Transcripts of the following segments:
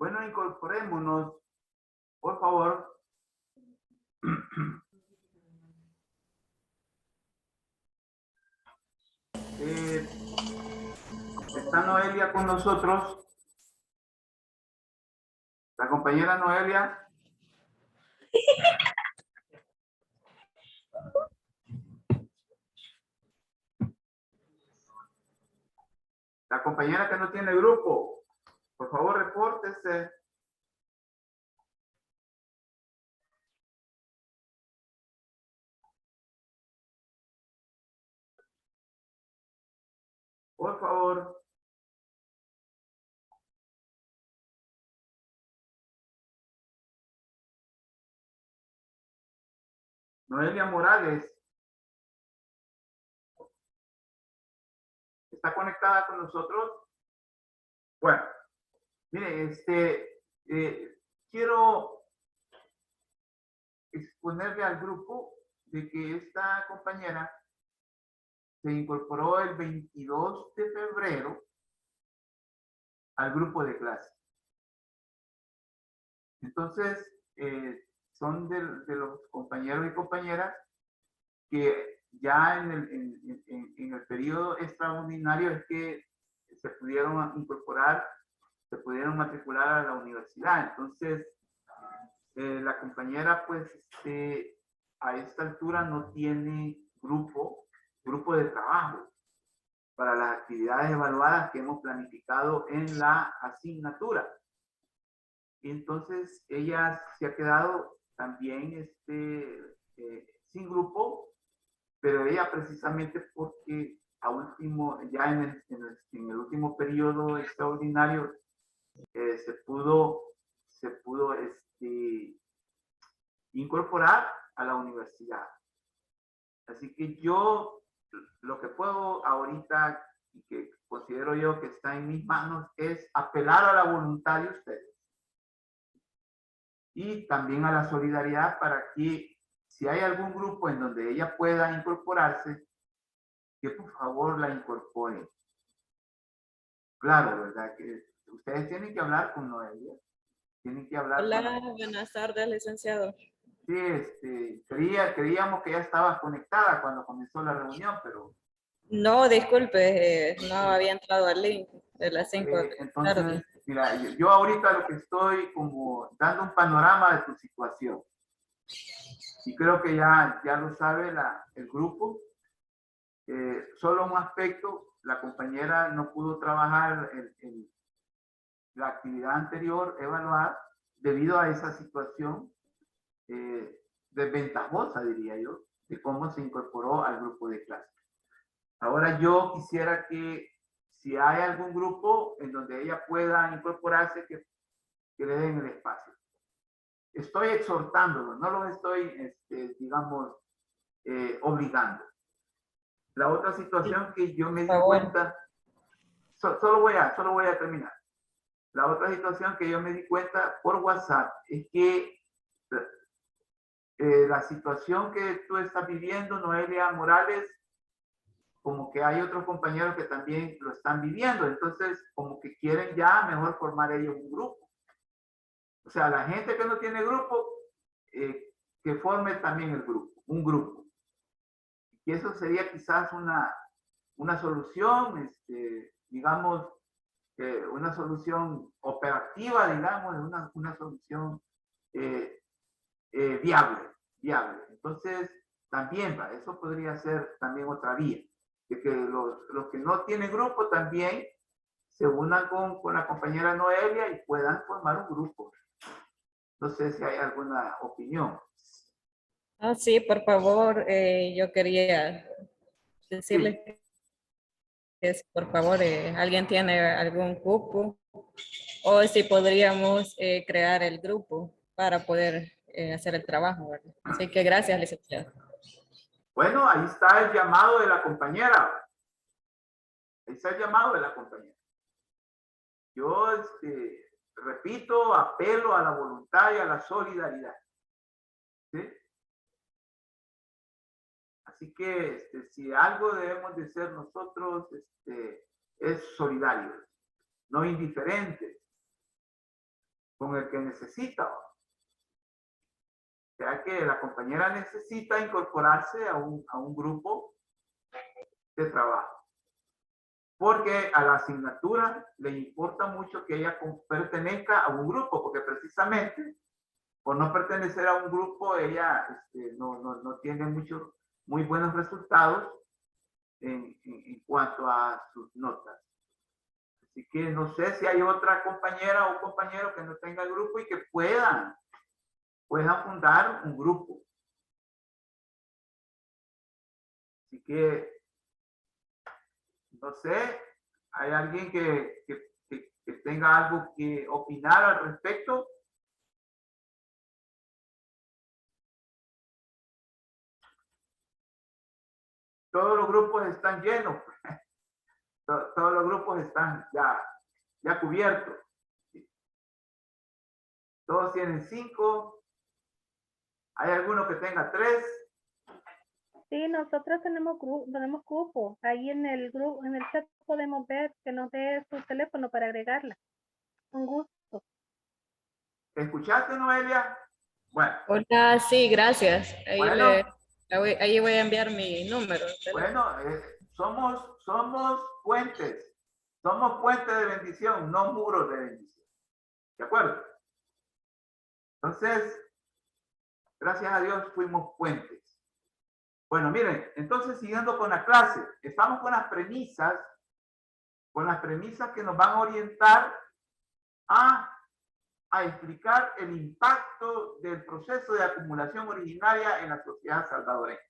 Bueno, incorporémonos, por favor. Está Noelia con nosotros. La compañera Noelia. La compañera que no tiene grupo. Por favor, repórtese. Por favor. Noelia Morales. ¿Está conectada con nosotros? Bueno, mire, quiero exponerle al grupo de que esta compañera se incorporó el 22 de febrero al grupo de clase. Entonces, son de los compañeros y compañeras que ya en el periodo extraordinario es que se pudieron incorporar, se pudieron matricular a la universidad. Entonces, la compañera, pues, a esta altura no tiene grupo de trabajo para las actividades evaluadas que hemos planificado en la asignatura. Entonces, ella se ha quedado también sin grupo, pero ella precisamente porque a último, ya en el último periodo extraordinario, se pudo incorporar a la universidad. Así que yo lo que puedo ahorita y que considero yo que está en mis manos es apelar a la voluntad de ustedes y también a la solidaridad para que si hay algún grupo en donde ella pueda incorporarse, que por favor la incorporen. Claro, ¿verdad? Que ustedes tienen que hablar con Noelia. Tienen que hablar. Hola, buenas tardes, licenciado. Sí, creíamos que ya estaba conectada cuando comenzó la reunión, pero... No, disculpe, no había entrado al link de las 5 de la entonces, tarde. mira, yo ahorita lo que estoy como dando un panorama de tu situación. Y creo que ya lo sabe el grupo. Solo un aspecto, la compañera no pudo trabajar en la actividad anterior evaluada debido a esa situación desventajosa, diría yo, de cómo se incorporó al grupo de clase. Ahora yo quisiera que si hay algún grupo en donde ella pueda incorporarse, que le den el espacio. Estoy exhortándolo, no los estoy, digamos, obligando. La otra situación que yo me di cuenta, solo voy a terminar. La otra situación que yo me di cuenta por WhatsApp es que la situación que tú estás viviendo, Noelia Morales, como que hay otros compañeros que también lo están viviendo. Entonces, como que quieren ya mejor formar ellos un grupo. O sea, la gente que no tiene grupo, que forme también el grupo, un grupo. Y eso sería quizás una solución, digamos, una solución operativa, digamos, una solución viable. Entonces, también, eso podría ser también otra vía, de que los que no tienen grupo también se unan con la compañera Noelia y puedan formar un grupo. No sé si hay alguna opinión. Ah, sí, por favor, yo quería decirle que por favor, alguien tiene algún grupo o si podríamos crear el grupo para poder hacer el trabajo, ¿verdad? Así que gracias, licenciado. Bueno, ahí está el llamado de la compañera. Ahí está el llamado de la compañera. Yo, repito, apelo a la voluntad y a la solidaridad. ¿Sí? Así que si algo debemos de ser nosotros, es solidarios, no indiferentes. con el que necesita. O sea que la compañera necesita incorporarse a un grupo de trabajo. Porque a la asignatura le importa mucho que ella pertenezca a un grupo, porque precisamente por no pertenecer a un grupo, ella no tiene muy buenos resultados en cuanto a sus notas. Así que no sé si hay otra compañera o compañero que no tenga el grupo y que puedan fundar un grupo. Así que, no sé, ¿hay alguien que tenga algo que opinar al respecto? Todos los grupos están llenos. Todos los grupos están ya cubiertos. Todos tienen 5. ¿Hay alguno que tenga 3? Sí, nosotros tenemos cupo. Ahí en el grupo, en el chat podemos ver que nos dé su teléfono para agregarla. Con gusto. ¿Escuchaste, Noelia? Bueno. Hola, sí, gracias. Ahí, Bueno, ahí voy a enviar mi número. Bueno, somos puentes. Somos puentes de bendición, no muros de bendición. ¿De acuerdo? Entonces, gracias a Dios fuimos puentes. Bueno, miren, entonces siguiendo con la clase, estamos con las premisas que nos van a orientar a explicar el impacto del proceso de acumulación originaria en la sociedad salvadoreña.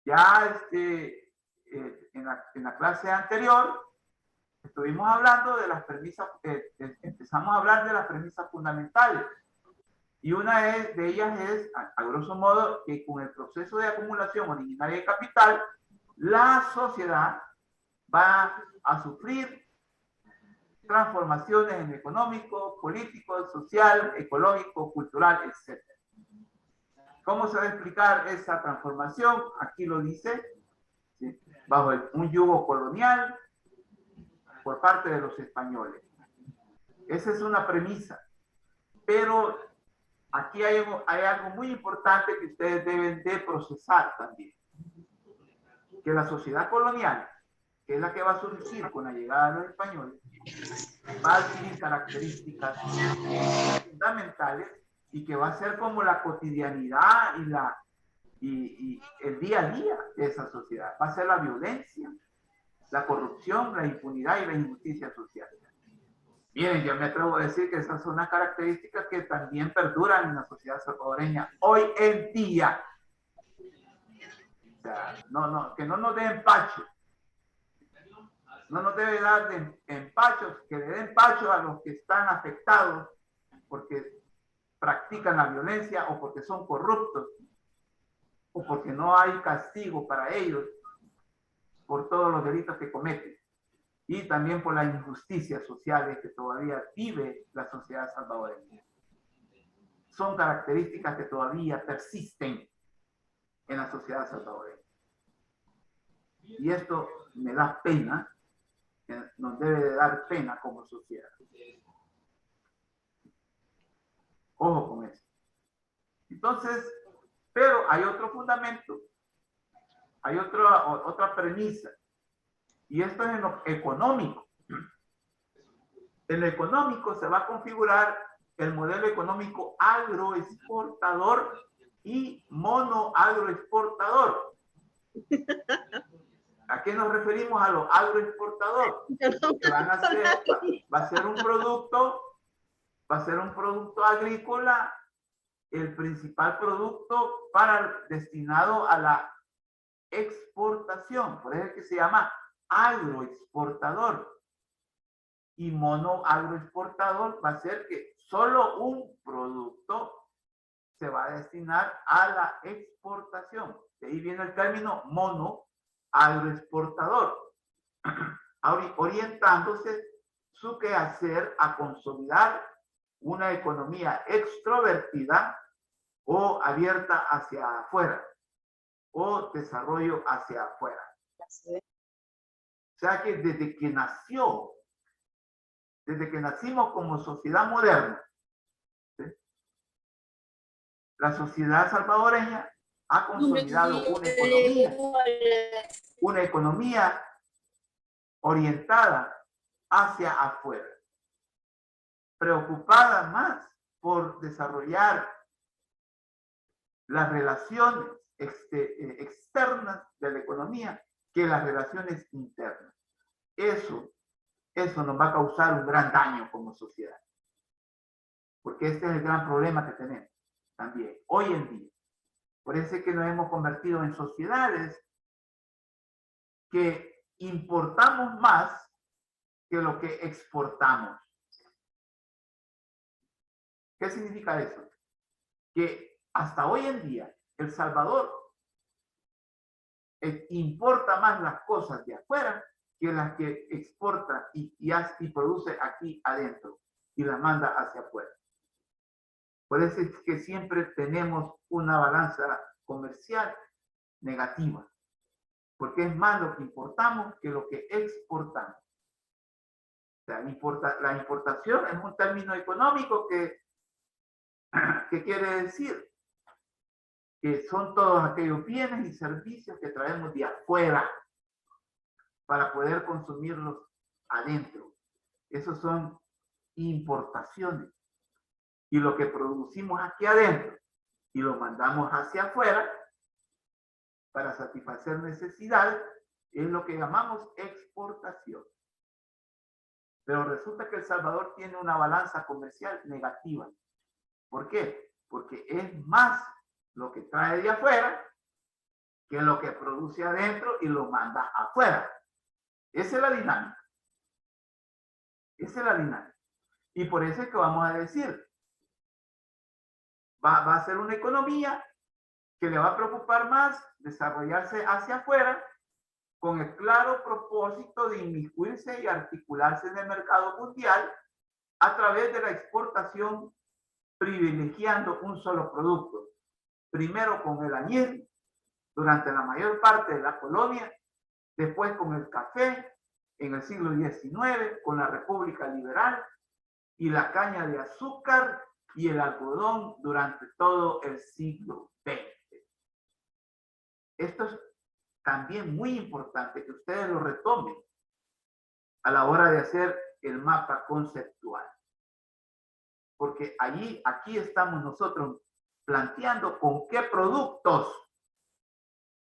Ya en la clase anterior estuvimos hablando de las premisas, empezamos a hablar de las premisas fundamentales. Y una de ellas es, a grosso modo, que con el proceso de acumulación originaria de capital, la sociedad va a sufrir transformaciones en económico, político, social, ecológico, cultural, etc. ¿Cómo se va a explicar esa transformación? Aquí lo dice, ¿sí? Bajo un yugo colonial por parte de los españoles. Esa es una premisa. Pero aquí hay algo muy importante que ustedes deben de procesar también. Que la sociedad colonial, que es la que va a surgir con la llegada de los españoles, va a adquirir características fundamentales y que va a ser como la cotidianidad y el día a día de esa sociedad. Va a ser la violencia, la corrupción, la impunidad y la injusticia social. Miren, yo me atrevo a decir que esas son las características que también perduran en la sociedad salvadoreña hoy en día. O sea, que no nos dé empacho. No nos debe dar de empachos, que le den empacho a los que están afectados porque practican la violencia o porque son corruptos o porque no hay castigo para ellos por todos los delitos que cometen. Y también por las injusticias sociales que todavía vive la sociedad salvadoreña. Son características que todavía persisten en la sociedad salvadoreña. Y esto me da pena, nos debe de dar pena como sociedad. Ojo con eso. Entonces, pero hay otro fundamento, hay otra premisa. Y esto es en lo económico. En lo económico se va a configurar el modelo económico agroexportador y monoagroexportador. ¿A qué nos referimos a lo agroexportador? Que va a ser un producto agrícola, el principal producto destinado a la exportación. Por eso es que se llama agroexportador. Y monoagroexportador va a ser que solo un producto se va a destinar a la exportación. De ahí viene el término monoagroexportador, orientándose su quehacer a consolidar una economía extrovertida o abierta hacia afuera o desarrollo hacia afuera. O sea que desde que nacimos como sociedad moderna, la sociedad salvadoreña ha consolidado una economía orientada hacia afuera, preocupada más por desarrollar las relaciones externas de la economía que las relaciones internas. Eso nos va a causar un gran daño como sociedad, porque este es el gran problema que tenemos también hoy en día. Por eso es que nos hemos convertido en sociedades que importamos más que lo que exportamos. ¿Qué significa eso? Que hasta hoy en día El Salvador importa más las cosas de afuera que las que exporta y produce aquí adentro y las manda hacia afuera. Por eso es que siempre tenemos una balanza comercial negativa, porque es más lo que importamos que lo que exportamos. O sea, la importación es un término económico que quiere decir que son todos aquellos bienes y servicios que traemos de afuera para poder consumirlos adentro. Esos son importaciones. Y lo que producimos aquí adentro y lo mandamos hacia afuera para satisfacer necesidades es lo que llamamos exportación. Pero resulta que El Salvador tiene una balanza comercial negativa. ¿Por qué? Porque es más lo que trae de afuera que lo que produce adentro y lo manda afuera. Esa es la dinámica. Esa es la dinámica. Y por eso es que vamos a decir, va a ser una economía que le va a preocupar más desarrollarse hacia afuera con el claro propósito de inmiscuirse y articularse en el mercado mundial a través de la exportación, privilegiando un solo producto. Primero con el añil, durante la mayor parte de la colonia, después con el café, en el siglo XIX, con la República Liberal, y la caña de azúcar y el algodón durante todo el siglo XX. Esto es también muy importante que ustedes lo retomen a la hora de hacer el mapa conceptual. Porque aquí estamos nosotros planteando con qué productos,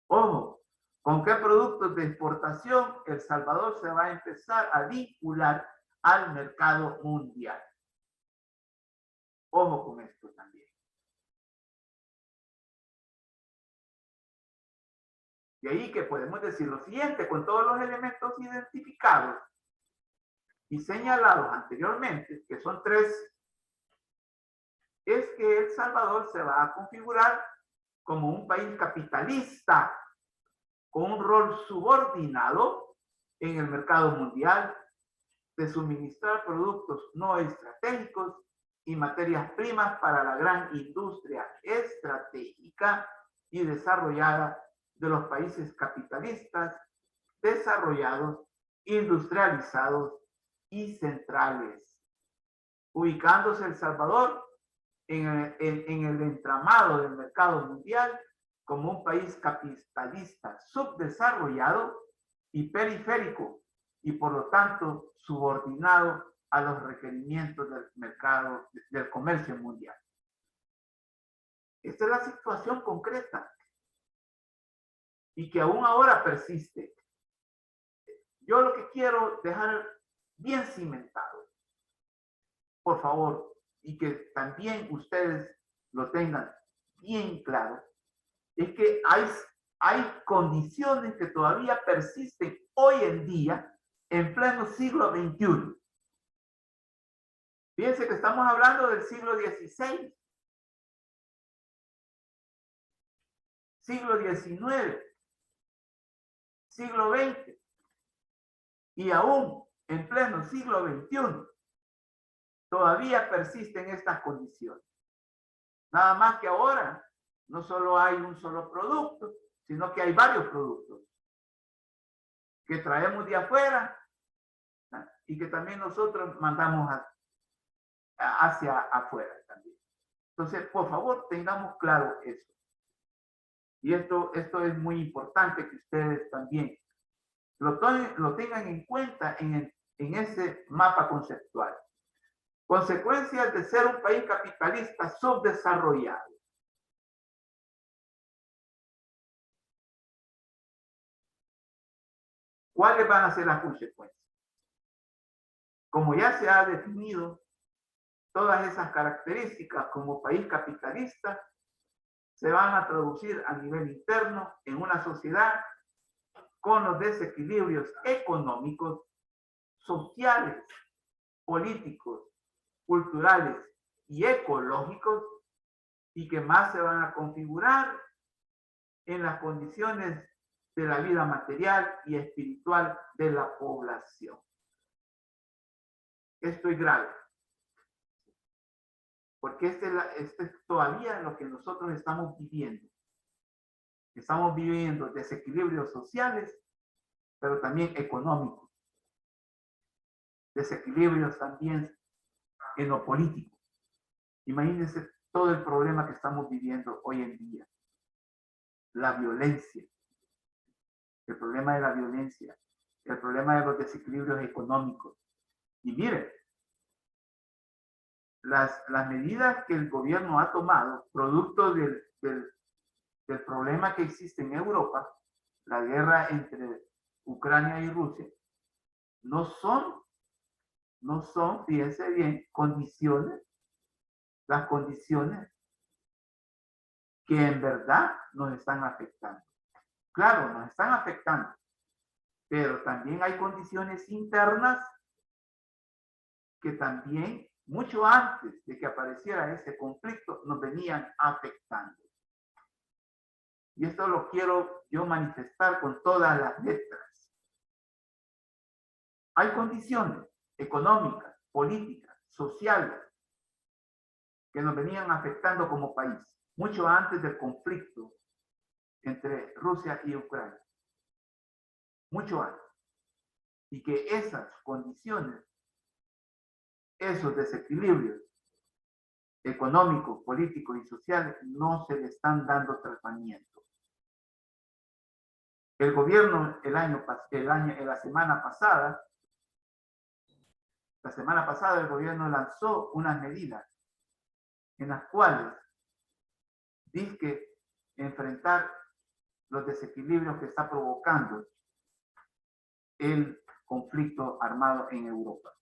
ojo, con qué productos de exportación El Salvador se va a empezar a vincular al mercado mundial. Ojo con esto también. De ahí que podemos decir lo siguiente, con todos los elementos identificados y señalados anteriormente, que son 3, es que El Salvador se va a configurar como un país capitalista, con un rol subordinado en el mercado mundial, de suministrar productos no estratégicos y materias primas para la gran industria estratégica y desarrollada de los países capitalistas, desarrollados, industrializados y centrales, ubicándose El Salvador en el entramado del mercado mundial como un país capitalista subdesarrollado y periférico, y por lo tanto subordinado a los requerimientos del mercado, del comercio mundial. Esta es la situación concreta y que aún ahora persiste. Yo lo que quiero dejar bien cimentado, por favor, y que también ustedes lo tengan bien claro, es que hay condiciones que todavía persisten hoy en día en pleno siglo XXI. Fíjense que estamos hablando del siglo XVI, siglo XIX, siglo XX, y aún en pleno siglo XXI todavía persisten estas condiciones. Nada más que ahora no solo hay un solo producto, sino que hay varios productos que traemos de afuera y que también nosotros mandamos hacia afuera también. Entonces, por favor, tengamos claro eso. Y esto es muy importante que ustedes también lo tengan en cuenta en ese mapa conceptual. Consecuencias de ser un país capitalista subdesarrollado. ¿Cuáles van a ser las consecuencias? Como ya se ha definido, todas esas características como país capitalista se van a traducir a nivel interno en una sociedad con los desequilibrios económicos, sociales, políticos, culturales y ecológicos, y que más se van a configurar en las condiciones de la vida material y espiritual de la población. Esto es grave, porque este es todavía lo que nosotros estamos viviendo. Estamos viviendo desequilibrios sociales, pero también económicos. Desequilibrios también en lo político. Imagínense todo el problema que estamos viviendo hoy en día. La violencia. El problema de la violencia. El problema de los desequilibrios económicos. Y miren, las medidas que el gobierno ha tomado, producto del problema que existe en Europa, la guerra entre Ucrania y Rusia, no son, fíjense bien, las condiciones que en verdad nos están afectando. Claro, nos están afectando, pero también hay condiciones internas que también, mucho antes de que apareciera ese conflicto, nos venían afectando. Y esto lo quiero yo manifestar con todas las letras. Hay condiciones económicas, políticas, sociales, que nos venían afectando como país, mucho antes del conflicto entre Rusia y Ucrania. Mucho antes. Y que esas condiciones, esos desequilibrios económicos, políticos y sociales no se le están dando tratamiento. El gobierno la semana pasada el gobierno lanzó unas medidas en las cuales dice que enfrentar los desequilibrios que está provocando el conflicto armado en Europa.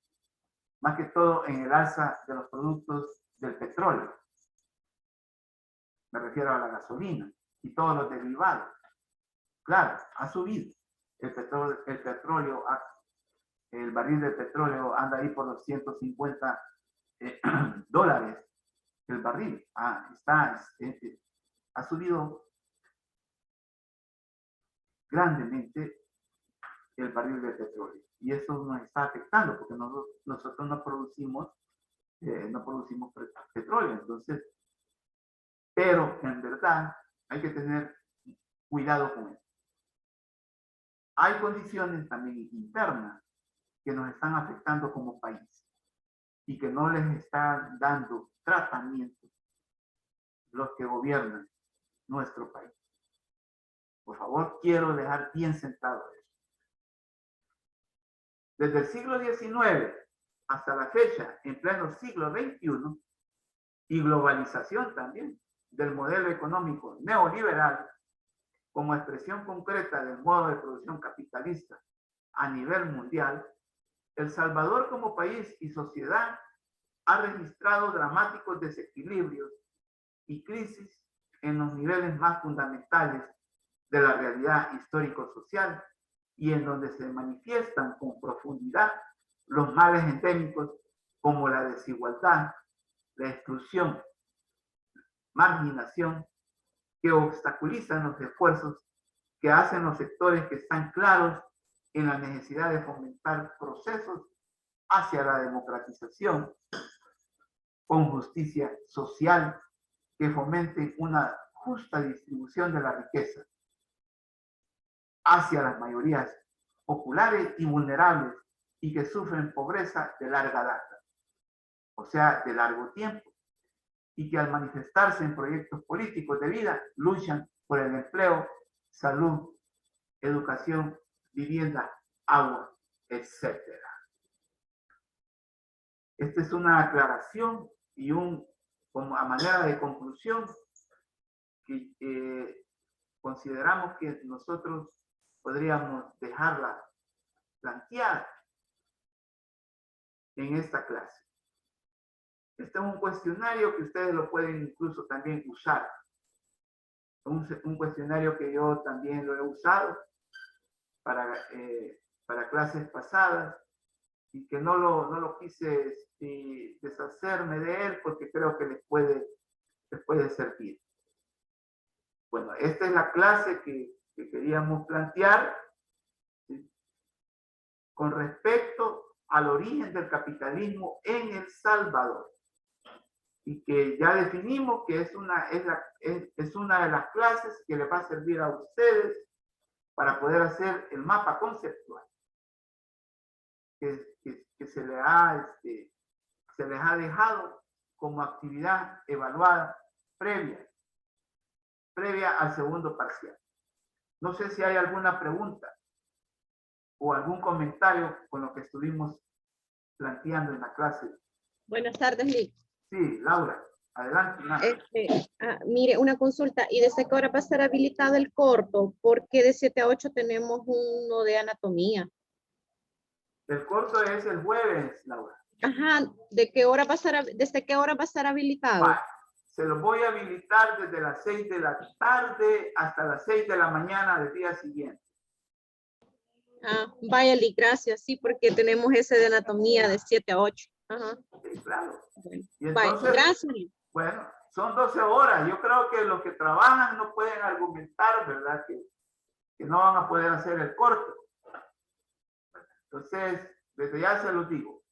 Más que todo en el alza de los productos del petróleo. Me refiero a la gasolina y todos los derivados. Claro, ha subido. El petróleo, el barril de petróleo anda ahí por los 150 dólares el barril. Ha subido grandemente el barril de petróleo. Y eso nos está afectando porque nosotros no producimos petróleo. Entonces, pero en verdad hay que tener cuidado con eso. Hay condiciones también internas que nos están afectando como país y que no les están dando tratamiento los que gobiernan nuestro país. Por favor, quiero dejar bien sentado eso. Desde el siglo XIX hasta la fecha, en pleno siglo XXI, y globalización también del modelo económico neoliberal, como expresión concreta del modo de producción capitalista a nivel mundial, El Salvador como país y sociedad ha registrado dramáticos desequilibrios y crisis en los niveles más fundamentales de la realidad histórico-social y en donde se manifiestan con profundidad los males endémicos como la desigualdad, la exclusión, marginación, que obstaculizan los esfuerzos que hacen los sectores que están claros en la necesidad de fomentar procesos hacia la democratización con justicia social que fomenten una justa distribución de la riqueza hacia las mayorías populares y vulnerables y que sufren pobreza de larga data, o sea, de largo tiempo, y que al manifestarse en proyectos políticos de vida luchan por el empleo, salud, educación, vivienda, agua, etc. Esta es una aclaración y como a manera de conclusión que consideramos que nosotros podríamos dejarla planteada en esta clase. Este es un cuestionario que ustedes lo pueden incluso también usar. Un cuestionario que yo también lo he usado para clases pasadas y que no lo quise deshacerme de él porque creo que les puede servir. Bueno, esta es la clase que queríamos plantear, ¿sí?, con respecto al origen del capitalismo en El Salvador. Y que ya definimos que es una de las clases que les va a servir a ustedes para poder hacer el mapa conceptual que se les ha dejado como actividad evaluada previa al segundo parcial. No sé si hay alguna pregunta o algún comentario con lo que estuvimos planteando en la clase. Buenas tardes, Lick. Sí, Laura, adelante. Mire, una consulta. ¿Y desde qué hora va a estar habilitado el corto? Porque de 7 a 8 tenemos uno de anatomía. El corto es el jueves, Laura. Ajá, ¿de qué hora va a estar, desde qué hora va a estar habilitado? Vale. Se los voy a habilitar desde las 6 de la tarde hasta las 6 de la mañana del día siguiente. Ah, vaya, Lick, gracias. Sí, porque tenemos ese de anatomía de 7 a 8. Ajá. Sí, claro. Bueno, Y entonces, vaya, gracias, Lick. bueno, son 12 horas. Yo creo que los que trabajan no pueden argumentar, ¿verdad? Que no van a poder hacer el corto. Entonces, desde ya se los digo.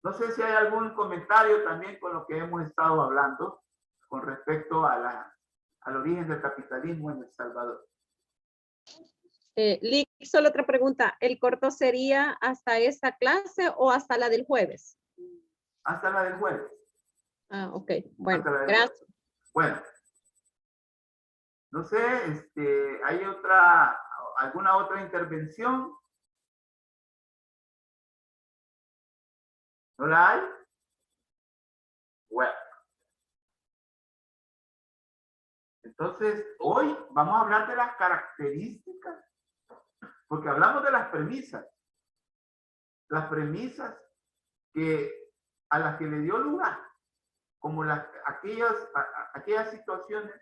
No sé si hay algún comentario también con lo que hemos estado hablando con respecto al origen del capitalismo en El Salvador. Lick, solo otra pregunta. ¿El corto sería hasta esta clase o hasta la del jueves? Hasta la del jueves. Ah, ok. Bueno, Jueves. gracias. Bueno. No sé, ¿hay alguna otra intervención? ¿No la hay? Bueno. Entonces, hoy vamos a hablar de las características, porque hablamos de las premisas a las que le dio lugar, como aquellas situaciones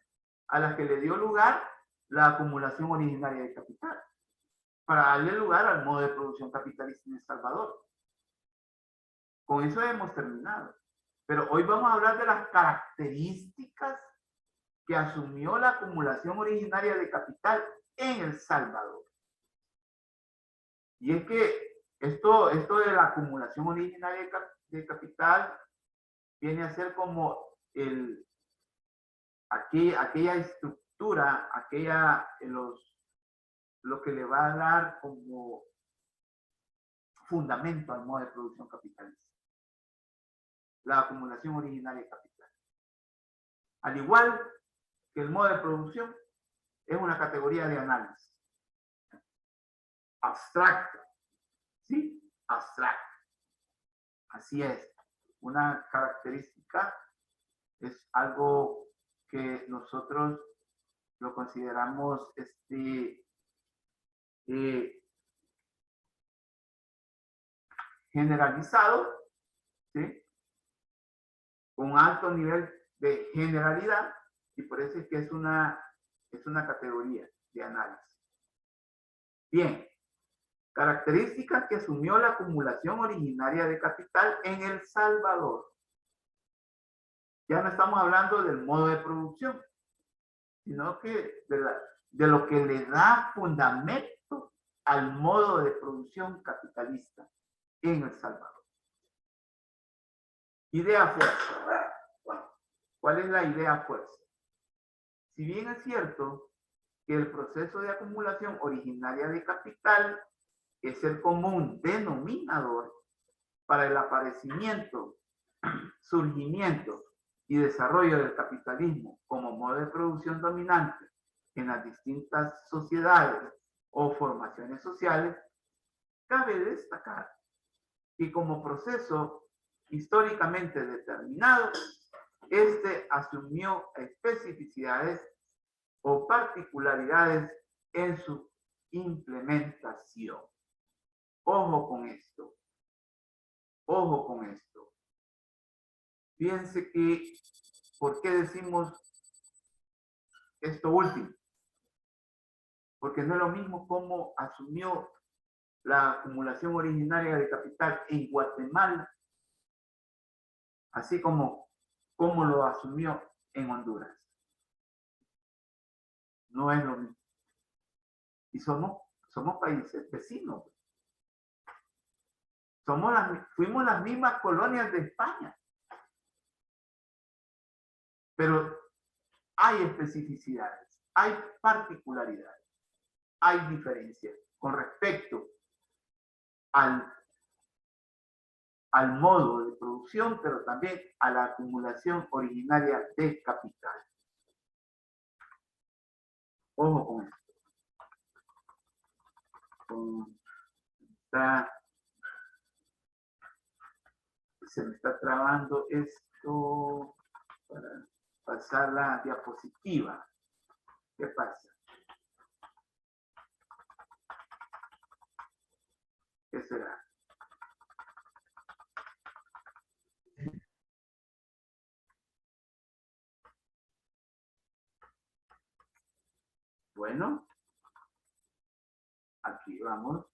a las que le dio lugar la acumulación originaria de capital, para darle lugar al modo de producción capitalista en El Salvador. Con eso hemos terminado. Pero hoy vamos a hablar de las características que asumió la acumulación originaria de capital en El Salvador. Y es que esto de la acumulación originaria de capital viene a ser como aquella estructura, lo que le va a dar como fundamento al modo de producción capitalista. La acumulación originaria de capital. Al igual que el modo de producción es una categoría de análisis. Abstracto. ¿Sí? Abstracto. Así es. Una característica es algo que nosotros lo consideramos generalizado, ¿sí? Con alto nivel de generalidad, y por eso es que es una categoría de análisis. Bien, características que asumió la acumulación originaria de capital en El Salvador. Ya no estamos hablando del modo de producción, sino que de lo que le da fundamento al modo de producción capitalista en El Salvador. Idea fuerza. ¿Cuál es la idea fuerza? Si bien es cierto que el proceso de acumulación originaria de capital es el común denominador para el aparecimiento, surgimiento y desarrollo del capitalismo como modo de producción dominante en las distintas sociedades o formaciones sociales, cabe destacar que como proceso históricamente determinado, este asumió especificidades o particularidades en su implementación. Ojo con esto. Ojo con esto. Fíjense que, ¿por qué decimos esto último? Porque no es lo mismo cómo asumió la acumulación originaria de capital en Guatemala, así como cómo lo asumió en Honduras. No es lo mismo. Y somos países vecinos. Fuimos las mismas colonias de España. Pero hay especificidades, hay particularidades, hay diferencias con respecto al modo de producción, pero también a la acumulación originaria de capital. Ojo con esto. Se me está trabando esto para pasar la diapositiva. ¿Qué pasa? ¿Qué será? Bueno, aquí vamos.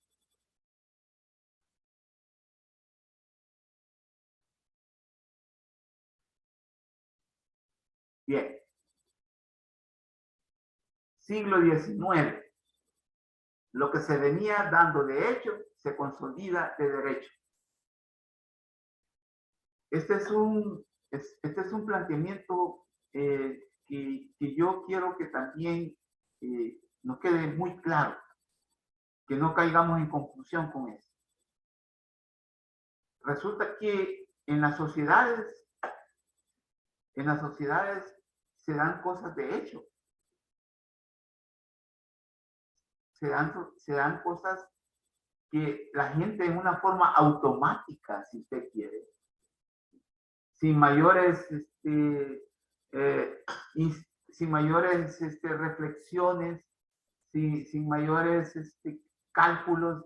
Bien. Siglo XIX. Lo que se venía dando de hecho se consolida de derecho. Este es un planteamiento que yo quiero que también nos quede muy claro, que no caigamos en confusión con eso. Resulta que en las sociedades se dan cosas de hecho. Se dan cosas que la gente en una forma automática, si usted quiere, sin mayores reflexiones, sin mayores cálculos,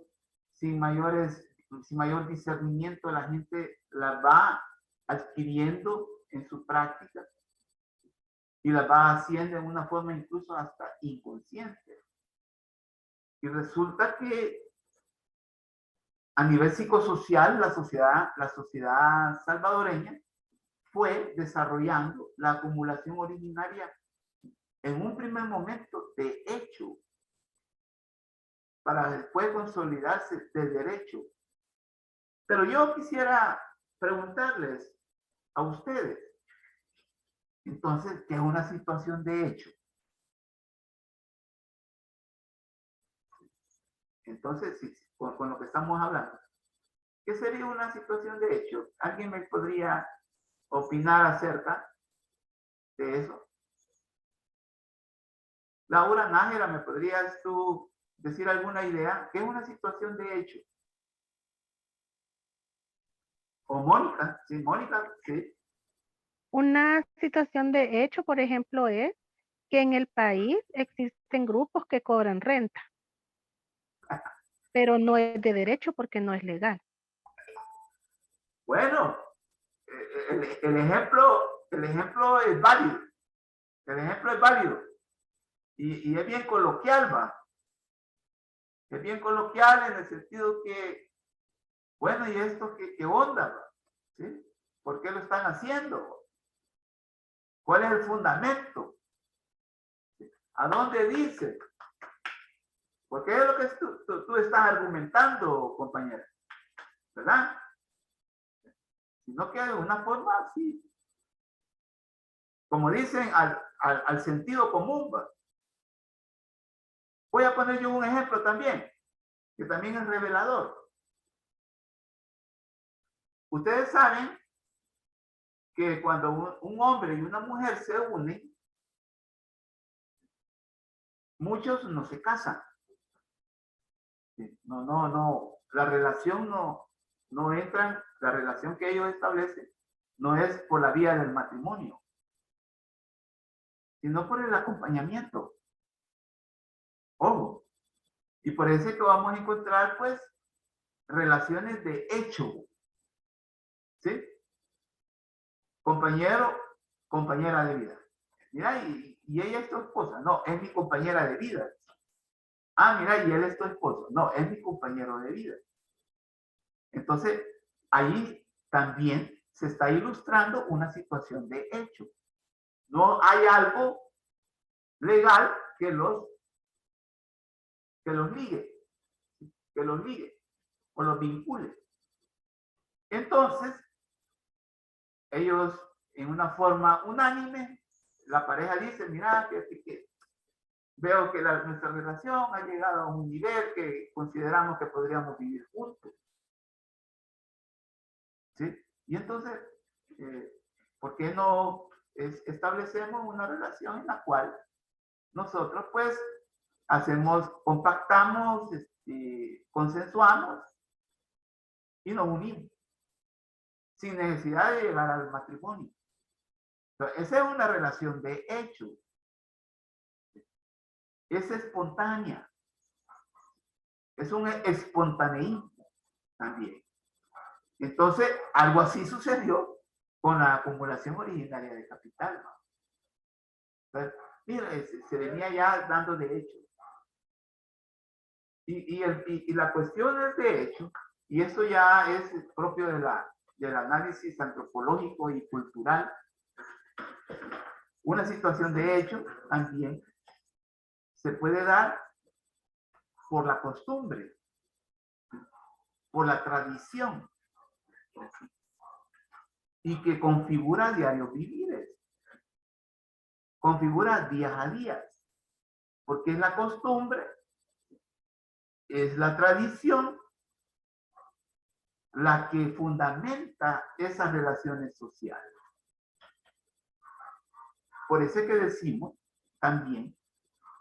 sin mayor discernimiento, la gente la va adquiriendo en su práctica y la va haciendo en una forma incluso hasta inconsciente. Y resulta que a nivel psicosocial, la sociedad salvadoreña fue desarrollando la acumulación originaria en un primer momento de hecho, para después consolidarse de derecho. Pero yo quisiera preguntarles a ustedes, entonces, ¿qué es una situación de hecho? Entonces, con lo que estamos hablando, ¿qué sería una situación de hecho? ¿Alguien me podría opinar acerca de eso? Laura Nájera, ¿me podrías tú decir alguna idea? ¿Qué es una situación de hecho? O Mónica, sí, Mónica, sí. Una situación de hecho, por ejemplo, es que en el país existen grupos que cobran renta, pero no es de derecho porque no es legal. Bueno, el ejemplo es válido. El ejemplo es válido. Y es bien coloquial, va. Es bien coloquial en el sentido que, bueno, ¿y esto qué onda, va? ¿Sí? ¿Por qué lo están haciendo? ¿Cuál es el fundamento? ¿A dónde dice? Porque es lo que tú estás argumentando, compañera. ¿Verdad? Sino que de una forma así. Como dicen, al sentido común, ¿va? Voy a poner yo un ejemplo también, que también es revelador. Ustedes saben que cuando un hombre y una mujer se unen, muchos no se casan. No, la relación no entra, la relación que ellos establecen no es por la vía del matrimonio, sino por el acompañamiento. Ojo. Y por eso es que vamos a encontrar, pues, relaciones de hecho. ¿Sí? Compañero, compañera de vida. Mira, y ella es tu esposa. No, es mi compañera de vida. Ah, mira, y él es tu esposo. No, es mi compañero de vida. Entonces, ahí también se está ilustrando una situación de hecho. No hay algo legal que los ligue o los vincule. Entonces, ellos en una forma unánime, la pareja dice, mira, que veo que nuestra relación ha llegado a un nivel que consideramos que podríamos vivir juntos. ¿Sí? Y entonces, ¿por qué no establecemos una relación en la cual nosotros pues compactamos, consensuamos y nos unimos sin necesidad de llegar al matrimonio? Entonces, esa es una relación de hecho. Es espontánea. Es un espontaneísmo también. Entonces, algo así sucedió con la acumulación originaria de capital, ¿no? Entonces, mira, se venía ya dando de hecho. Y la cuestión es de hecho, y esto ya es propio del análisis antropológico y cultural. Una situación de hecho también se puede dar por la costumbre, por la tradición, y que configura diarios vivires, configura días a días, porque es la costumbre, es la tradición la que fundamenta esas relaciones sociales. Por eso es que decimos también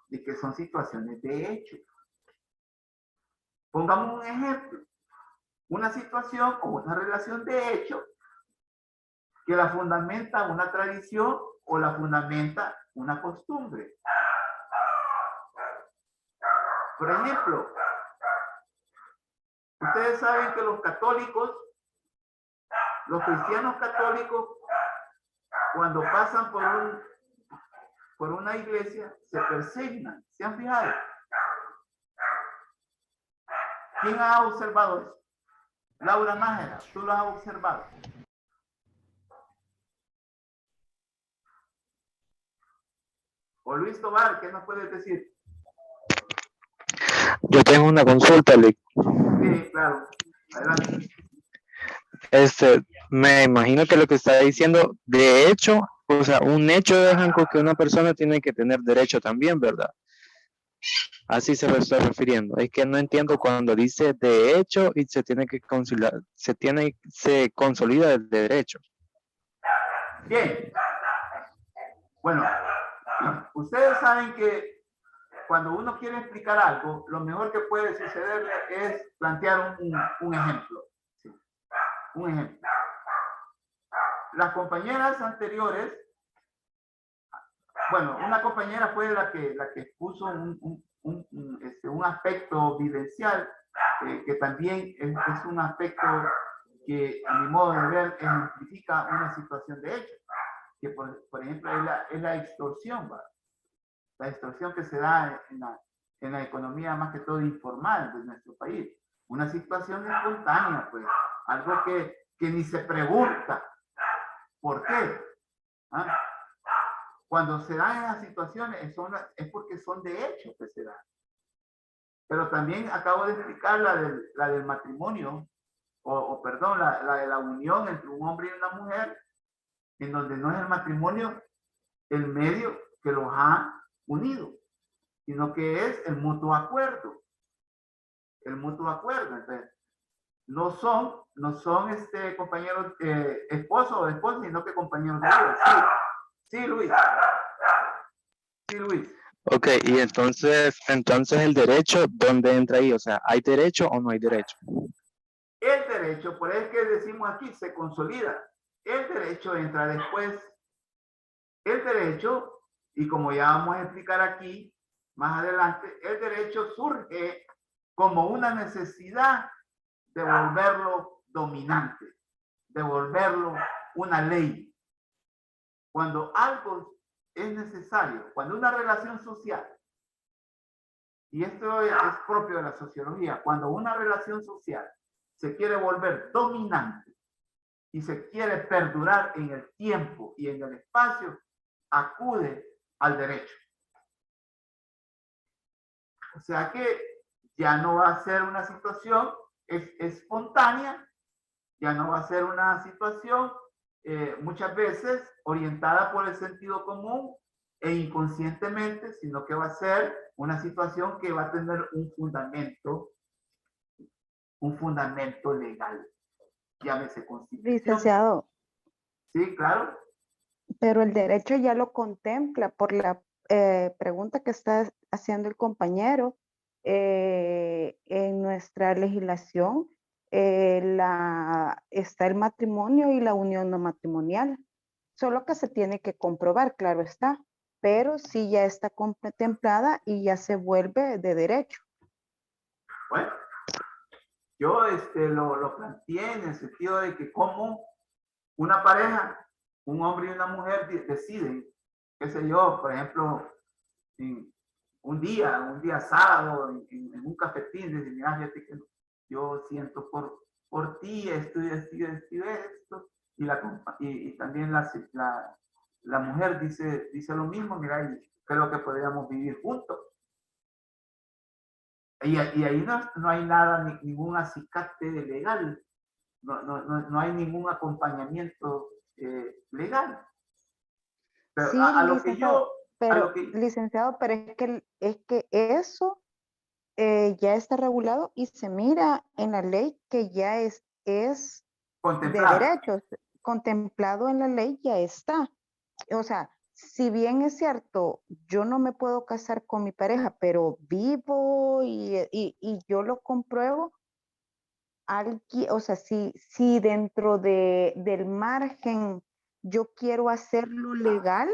de que son situaciones de hecho. Pongamos un ejemplo, una situación o una relación de hecho que la fundamenta una tradición o la fundamenta una costumbre. Por ejemplo, ustedes saben que los católicos, los cristianos católicos, cuando pasan por una iglesia, se persignan. ¿Se han fijado? ¿Quién ha observado eso? Laura Nájera, tú lo has observado. O Luis Tobar, ¿qué nos puedes decir? Yo tengo una consulta, Lick. Sí, claro. Adelante. Me imagino que lo que está diciendo, de hecho, o sea, un hecho de algo que una persona tiene que tener derecho también, ¿verdad? Así se lo está refiriendo. Es que no entiendo cuando dice de hecho y se consolida el derecho. Bien. Bueno, ustedes saben que cuando uno quiere explicar algo, lo mejor que puede sucederle es plantear un ejemplo. ¿Sí? Un ejemplo. Las compañeras anteriores, bueno, una compañera fue la que expuso un aspecto vivencial que también es un aspecto que a mi modo de ver ejemplifica una situación de hecho, que por ejemplo es la extorsión, ¿va? La extorsión que se da en la economía más que todo informal de nuestro país. Una situación espontánea, pues, algo que ni se pregunta. ¿Por qué? ¿Ah? Cuando se dan esas situaciones es porque son de hecho que se dan. Pero también acabo de explicar la del matrimonio, perdón, la de la unión entre un hombre y una mujer, en donde no es el matrimonio el medio que los ha unido, sino que es el mutuo acuerdo. El mutuo acuerdo. Entonces, no son compañeros esposos o esposas, sino que compañeros de vida. Sí, sí, Luis. Sí, Luis. Ok, y entonces el derecho, ¿dónde entra ahí? O sea, ¿hay derecho o no hay derecho? El derecho, por eso que decimos aquí, se consolida. El derecho entra después. El derecho, y como ya vamos a explicar aquí más adelante, el derecho surge como una necesidad de volverlo dominante, de volverlo una ley. Cuando algo es necesario, cuando una relación social, y esto es propio de la sociología, cuando una relación social se quiere volver dominante y se quiere perdurar en el tiempo y en el espacio, acude al derecho. O sea que ya no va a ser una situación espontánea, ya no va a ser una situación muchas veces orientada por el sentido común e inconscientemente, sino que va a ser una situación que va a tener un fundamento legal. Llámese constitución. Licenciado, Sí, claro. pero el derecho ya lo contempla por la pregunta que está haciendo el compañero. En nuestra legislación está el matrimonio y la unión no matrimonial, solo que se tiene que comprobar, claro está, pero sí ya está contemplada y ya se vuelve de derecho. Bueno, yo lo planteé en el sentido de que como una pareja, un hombre y una mujer deciden, qué sé yo, por ejemplo, un día sábado, en un cafetín, decir, mira, fíjate que yo siento por ti esto, y también la mujer dice lo mismo, mira, y creo que podríamos vivir juntos. Y ahí no hay nada, ningún acicate legal, no hay ningún acompañamiento legal. Pero Sí, a lo que licenciado, yo, pero licenciado, pero es que eso ya está regulado y se mira en la ley que ya es de contemplado. derechos, contemplado en la ley ya está. O sea, si bien es cierto, yo no me puedo casar con mi pareja, pero vivo y yo lo compruebo, o sea, si dentro del margen yo quiero hacerlo legal,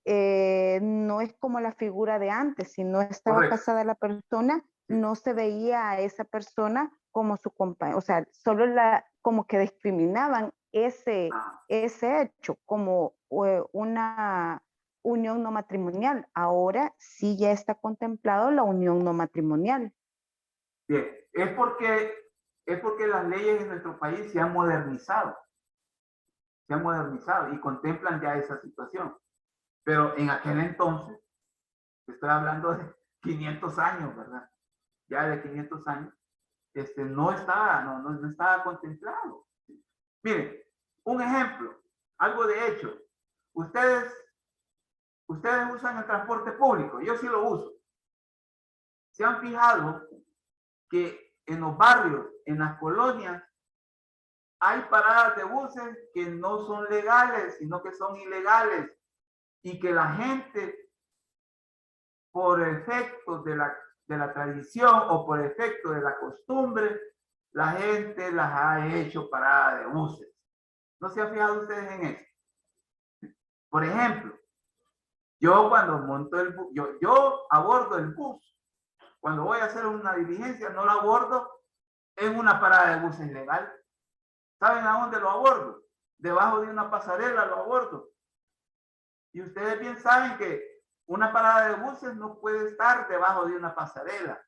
no es como la figura de antes. Si no estaba Correcto. casada la persona, no se veía a esa persona como su compañera, o sea, solo como que discriminaban ese hecho como una unión no matrimonial. Ahora sí ya está contemplado la unión no matrimonial. Bien, es porque las leyes en nuestro país se han modernizado y contemplan ya esa situación. Pero en aquel entonces, estoy hablando de 500 años, ¿verdad? Ya de 500 años, no estaba contemplado. Miren, un ejemplo, algo de hecho. Ustedes usan el transporte público, yo sí lo uso. ¿Se han fijado que en los barrios, en las colonias, hay paradas de buses que no son legales, sino que son ilegales, y que la gente, por efecto de la tradición o por efecto de la costumbre, la gente las ha hecho paradas de buses? ¿No se han fijado ustedes en eso? Por ejemplo, yo cuando monto el bus, yo abordo el bus. Cuando voy a hacer una diligencia, no lo abordo en una parada de buses legal. ¿Saben a dónde lo abordo? Debajo de una pasarela lo abordo. Y ustedes bien saben que una parada de buses no puede estar debajo de una pasarela.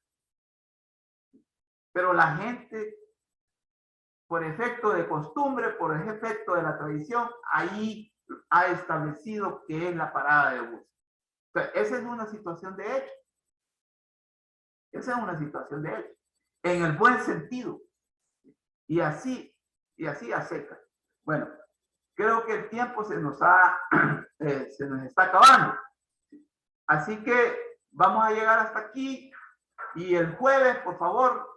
Pero la gente, por efecto de costumbre, por efecto de la tradición, ahí ha establecido que es la parada de buses. O sea, esa es una situación de hecho. Esa es una situación de hecho. En el buen sentido. Y así a secas. Bueno, creo que el tiempo se nos está acabando. Así que vamos a llegar hasta aquí y el jueves, por favor,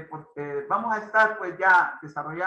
Porque vamos a estar pues ya desarrollando